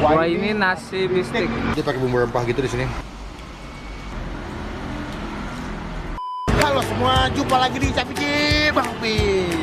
Wah, ini nasi bistik. Dia pakai bumbu rempah gitu di sini. Halo semua, jumpa lagi di Capiki Bang Pin.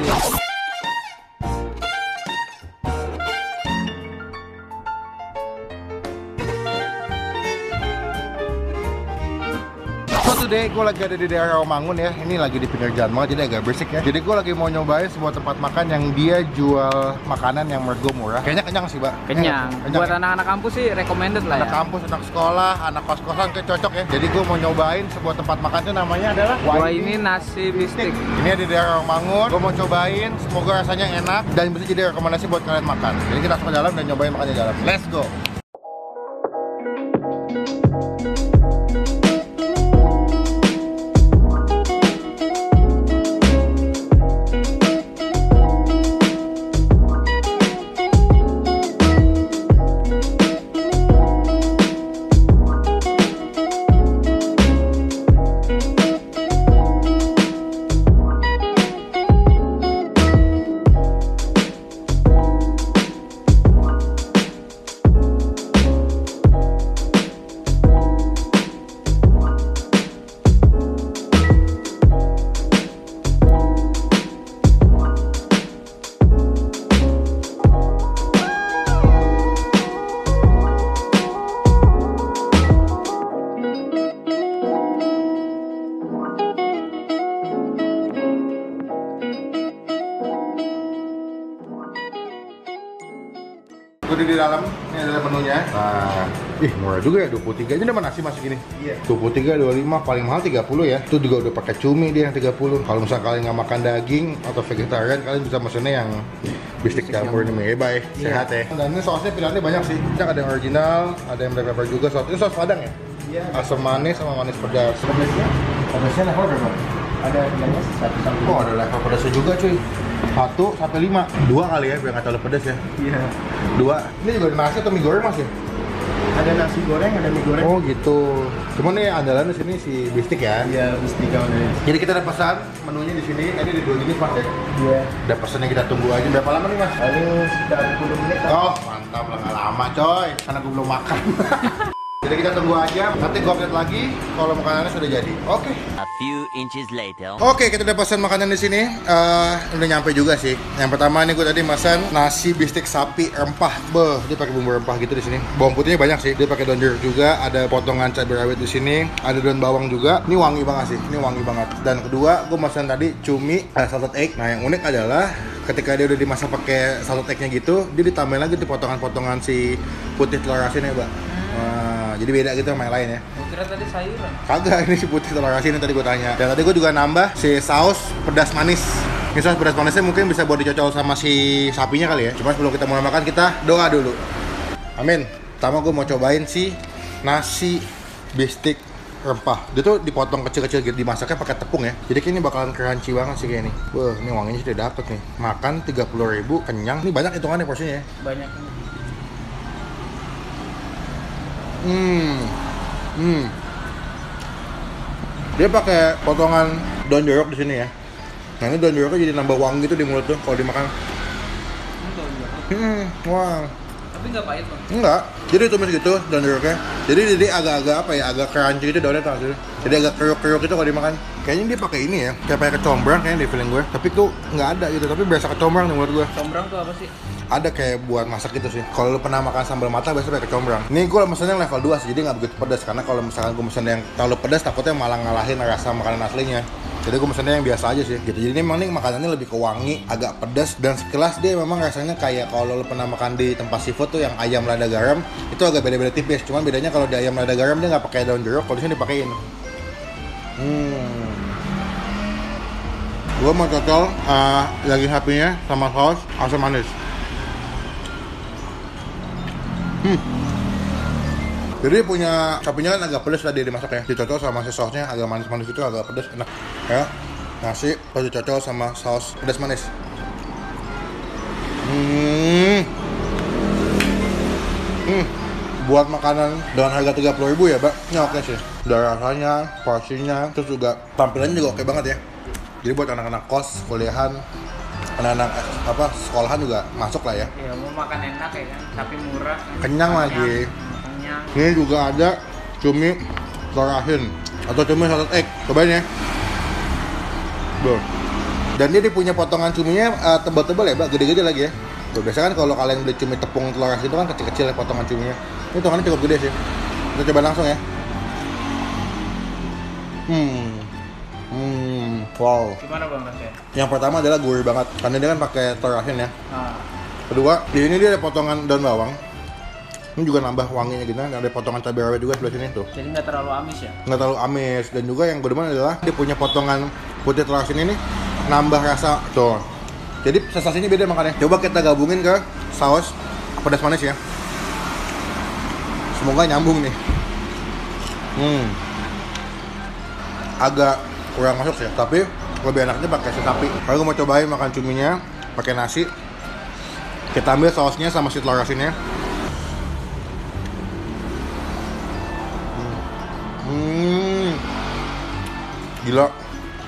Today gue lagi ada di daerah Rawamangun ya. Ini lagi di pinggir jalan banget, jadi agak berisik ya. Jadi gue lagi mau nyobain sebuah tempat makan yang dia jual makanan yang menurut gue murah. Kayaknya kenyang sih, Mbak. Kenyang. Buat ya? anak-anak kampus sih recommended lah Anak ya. kampus, anak sekolah, anak kos-kosan kayak cocok ya. Jadi gue mau nyobain sebuah tempat makan itu namanya adalah Wah, ini nasi bistik. Ini ada di daerah Rawamangun. Gue mau cobain, semoga rasanya enak dan bisa jadi rekomendasi buat kalian makan. Jadi kita masuk ke dalam dan nyobain makannya di dalam. Let's go. Udah di dalam, ini adalah menunya. Nah, murah juga ya, 23 aja udah nasi masih gini. Iya. 23, 25, paling mahal 30 ya. Itu juga udah pakai cumi dia yang 30. Kalau misalnya kalian nggak makan daging atau vegetarian, kalian bisa mesennya yang bistik campur ini. Baik, sehat ya. Dan ini sausnya pilihannya banyak sih. Ada yang original, ada yang black pepper juga. Ini saus padang ya? Iya. Asam manis sama manis pedas. Pedasnya level berapa? Ada yang 1 sampai 5. Oh, ada level pedasnya juga cuy. 1 sampai 5. 2 kali ya, biar nggak terlalu pedas ya. Iya. 2. Ini juga ada nasi atau mie goreng mas ya? Ada nasi goreng, ada mie goreng. Oh gitu. Cuman nih andalan di sini si bistik ya. Iya, bistik kalau dari. Jadi kita ada pesan menunya di sini. Tadi ada 2 jenis mas ya. Iya. Ada pesannya, kita tunggu aja. Berapa lama nih mas? Paling sekitar 10 menit. Oh mantap lah, nggak lama coy. Karena gue belum makan. Jadi kita tunggu aja, nanti gue update lagi kalau makanannya sudah jadi. Oke. A few inches later. Oke, kita udah pesan makanan di sini. Udah nyampe juga sih. Yang pertama nih gue tadi pesan nasi bistik sapi rempah. Beh, dia pakai bumbu rempah gitu di sini. Bawang putihnya banyak sih. Dia pakai daun jeruk juga, ada potongan cabai rawit di sini, ada daun bawang juga. Ini wangi banget sih. Ini wangi banget. Dan kedua, gue pesan tadi cumi, salted egg. Nah, yang unik adalah ketika dia udah dimasak pakai salted egg-nya gitu, dia ditambahin lagi tuh potongan-potongan si putih telur asin ya, Mbak. Jadi beda gitu sama yang lain ya. Gua kira tadi sayuran. Kagak, ini si putih telur asin yang tadi gue tanya. Dan tadi gue juga nambah si saus pedas manis. Ini saus pedas manisnya mungkin bisa buat dicocol sama si sapinya kali ya. Cuma sebelum kita mulai makan, kita doa dulu. Amin. Pertama gue mau cobain si nasi bistik rempah. Dia tuh dipotong kecil-kecil gitu, dimasaknya pakai tepung ya. Jadi kayaknya bakalan crunchy banget sih kayak ini. Wah, ini wanginya sudah dapet nih. Makan 30.000 kenyang. Ini banyak hitungannya porsinya ya. Banyak. Dia pakai potongan daun jeruk di sini ya. Nah ini daun jeruknya jadi nambah wangi gitu di mulut tuh kalau dimakan. Wah. Tapi nggak pahit bang. Enggak. Jadi tumis gitu daun jeruknya. Jadi agak-agak apa ya? Agak crunchy gitu daunnya tuh. Jadi agak kriuk-kriuk gitu kalau dimakan. Kayaknya dia pakai ini ya. Kayak pakai kecombrang kayaknya di feeling gue. Tapi tuh nggak ada gitu. Tapi berasa kecombrang nih menurut gue. Combrang tuh apa sih? Ada kayak buat masak gitu sih. Kalau lu pernah makan sambal mata biasanya pakai kecombrang. Ini gue mesennya level 2 sih, jadi nggak begitu pedas. Karena kalau misalkan gue mesen yang terlalu pedas, takutnya malah ngalahin rasa makanan aslinya. Jadi gue mesennya yang biasa aja sih gitu. Jadi ini memang nih makanannya lebih ke wangi, agak pedas, dan sekilas dia memang rasanya kayak kalau lu pernah makan di tempat seafood tuh yang ayam lada garam, itu agak beda-beda tipis. Cuman bedanya kalau di ayam lada garam dia nggak pakai daun jeruk, kalau di sini dipakein. Gue mau cocol daging sapinya sama saus asam manis. Jadi punya sapinya kan agak pedas tadi dimasak ya. Dicocol sama si sausnya agak manis-manis itu, agak pedas, enak. Ya, nasi terus dicocol sama saus pedas manis. Buat makanan dengan harga 30.000 ya, Mbak. Ini oke sih. Dari rasanya, porsinya, terus juga tampilannya juga oke banget ya. Jadi buat anak-anak kos, kuliahan, anak-anak apa sekolahan juga masuk lah ya. Ya mau makan enak ya kan, tapi murah. Kenyang lagi. Kenyang. Ini juga ada cumi telur asin atau cumi salted egg. Cobain ya. Tuh. Dan dia punya potongan cuminya tebal-tebal ya, Mbak, gede-gede lagi ya. Tuh, biasanya kan kalau kalian beli cumi tepung telur asin itu kan kecil-kecil ya potongan cuminya. Ini potongannya cukup gede sih. Kita coba langsung ya. Wow. Gimana Bang rasanya? Yang pertama adalah gurih banget, karena dia kan pakai telur asin ya. Nah, Kedua, di sini dia ada potongan daun bawang. Ini juga nambah wanginya gitu, dan ada potongan cabai rawit juga sebelah sini tuh. jadi nggak terlalu amis ya? Nggak terlalu amis, dan juga yang gue demen adalah dia punya potongan putih telur asin ini nambah rasa tuh. Jadi sensasinya beda makanya. Coba kita gabungin ke saus pedas manis ya. Semoga nyambung nih. Agak kurang masuk sih, tapi lebih enaknya pakai sapi. Kalau gue mau cobain makan cuminya pakai nasi, kita ambil sausnya sama si telur asinnya. Gila,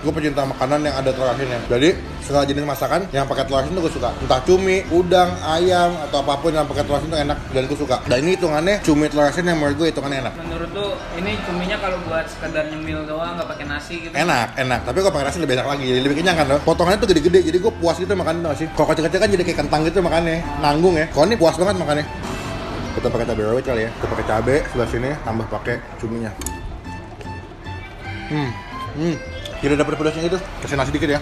gue pecinta makanan yang ada telur asinnya. Jadi segala jenis masakan yang pakai telur asin tuh gue suka. Entah cumi, udang, ayam, atau apapun yang pakai telur asin tuh enak dan gue suka. Dan ini hitungannya cumi telur asin yang menurut gue hitungannya enak. Menurut lu ini cuminya kalau buat sekedar nyemil doang nggak pakai nasi gitu? Enak. Tapi kalau pakai nasi lebih enak lagi, jadi lebih kenyang kan loh. Potongannya tuh gede-gede, jadi gue puas gitu makan tau sih. Kalau kecil-kecil kan jadi kayak kentang gitu makannya, nanggung ya. Kalau ini puas banget makannya. Kita pakai cabai rawit kali ya. Kita pakai cabai sebelah sini, tambah pakai cuminya. Tidak ada pedasnya gitu. Kasih nasi dikit ya.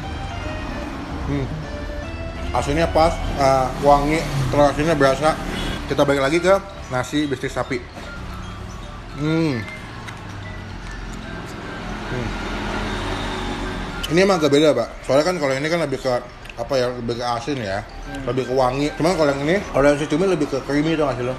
Asinnya pas, wangi, telur asinnya berasa. Kita balik lagi ke nasi bistik sapi. Ini emang agak beda, Pak. Soalnya kan kalau ini kan lebih ke apa ya, lebih ke asin ya, lebih ke wangi. Cuman kalau yang ini, kalau yang si cumi lebih ke creamy tuh nggak sih lo?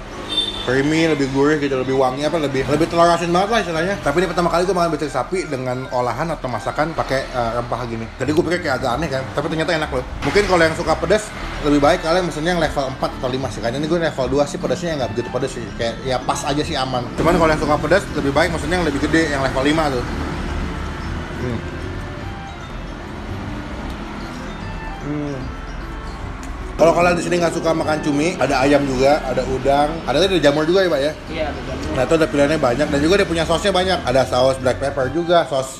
Creamy, lebih gurih gitu, lebih wangi apa, lebih telur asin banget lah istilahnya. Tapi ini pertama kali gue makan bistik sapi dengan olahan atau masakan pakai rempah gini. Jadi gue pikir kayak agak aneh kan, tapi ternyata enak loh. Mungkin kalau yang suka pedas lebih baik kalian mesennya yang level 4 atau 5 sih. Kayaknya ini gue level 2 sih, pedasnya nggak begitu pedas sih. Kayak ya pas aja sih, aman. Cuman kalau yang suka pedas lebih baik mesennya yang lebih gede, yang level 5 tuh. Kalau kalian di sini nggak suka makan cumi, ada ayam juga, ada udang, ada jamur juga ya Pak ya. Iya, betul. Nah itu ada pilihannya banyak dan juga dia punya sausnya banyak. Ada saus black pepper juga, saus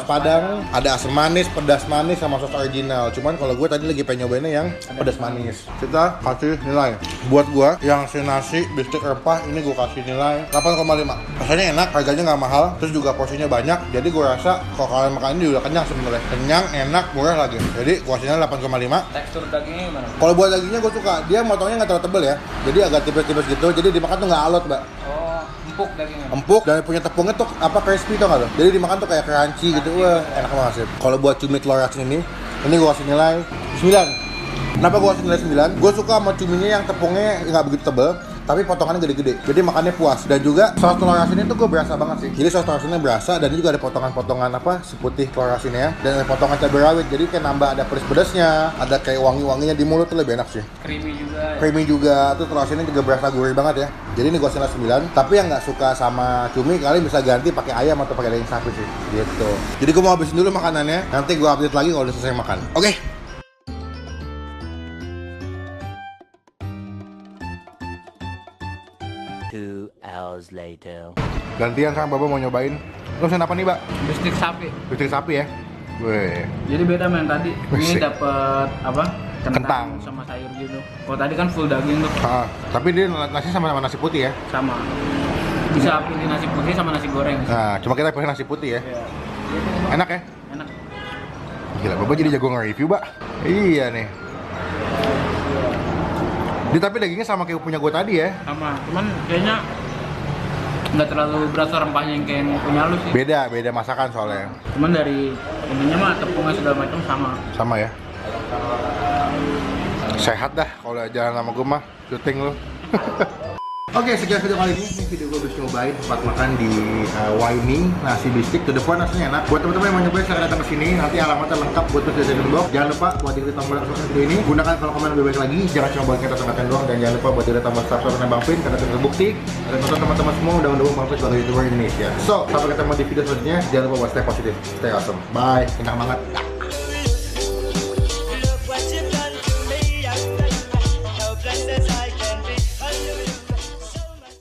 padang, ada asam manis, pedas manis sama saus original. Cuman kalau gue tadi lagi pengen nyobainnya yang pedas manis. Kita kasih nilai. Buat gue yang si nasi bistik rempah ini gue kasih nilai 8,5. Rasanya enak, harganya nggak mahal, terus juga porsinya banyak. Jadi gue rasa kalau kalian makan ini udah kenyang sebenarnya. Kenyang, enak, murah lagi. Jadi gue kasih nilai 8,5. Tekstur dagingnya gimana? Kalau buat dagingnya gue suka, dia motongnya nggak terlalu tebel ya. Jadi agak tipis-tipis gitu, jadi dimakan tuh nggak alot, Mbak. Oh, empuk dagingnya. Empuk dan punya tepungnya tuh apa crispy tau nggak tuh? Jadi dimakan tuh kayak crunchy gitu, wah enak banget sih. Kalau buat cumi telur asin ini gue kasih nilai 9. Kenapa gue kasih nilai 9? Gue suka sama cuminya yang tepungnya nggak begitu tebel, tapi potongannya gede-gede, jadi makannya puas. Dan juga saus telur asinnya tuh gue berasa banget sih. Jadi saus telur asinnya berasa, dan juga ada potongan-potongan apa seputih telur asinnya, dan ada potongan cabai rawit. Jadi kayak nambah ada pedas-pedasnya, ada kayak wangi-wanginya di mulut tuh lebih enak sih. Creamy juga, tuh telur asinnya juga berasa gurih banget ya. Jadi ini gue nilai 9. Tapi yang nggak suka sama cumi, kalian bisa ganti pakai ayam atau pakai daging sapi sih. Gitu. Jadi gue mau habisin dulu makanannya. Nanti gue update lagi kalau udah selesai makan. Oke. 2 hours later. Gantian sekarang Bapak mau nyobain. Lo pesen apa nih, Mbak? Bistik sapi. Bistik sapi ya? Weh. Jadi beda sama yang tadi. Ini Wih. dapat apa? Kentang. Sama sayur gitu. Kalau tadi kan full daging tuh. Tapi dia nasi sama nasi putih ya? Sama. Bisa pilih nasi putih sama nasi goreng. Nah, cuma kita pilih nasi putih ya. Iya. Enak ya? Enak. Gila, Bapak jadi jago nge-review, Mbak. Iya nih. Dia tapi dagingnya sama kayak punya gue tadi ya? Sama. Cuman kayaknya nggak terlalu berasa rempahnya yang kayak punya lu sih. Beda masakan soalnya. Cuman dari ininya mah tepungnya segala macam sama. Sama ya? Sehat dah kalau jalan sama gue mah, syuting lu. Oke, sekian video kali ini. Ini video gue habis nyobain tempat makan di Waini, nasi bistik. To the point, rasanya enak. Buat teman-teman yang mau nyobain, silahkan datang ke sini. Nanti alamatnya lengkap buat tulis di description box. Jangan lupa buat diklik tombol like video ini. Gunakan kalau komen lebih baik lagi. Jangan cuma buat kita tonton doang. Dan jangan lupa buat diklik tombol subscribe dan Bang Pin karena terbukti dan nonton teman-teman semua udah mendukung Bang Pin sebagai YouTuber Indonesia. So, sampai ketemu di video selanjutnya. Jangan lupa buat stay positif, stay awesome. Bye. Enak banget.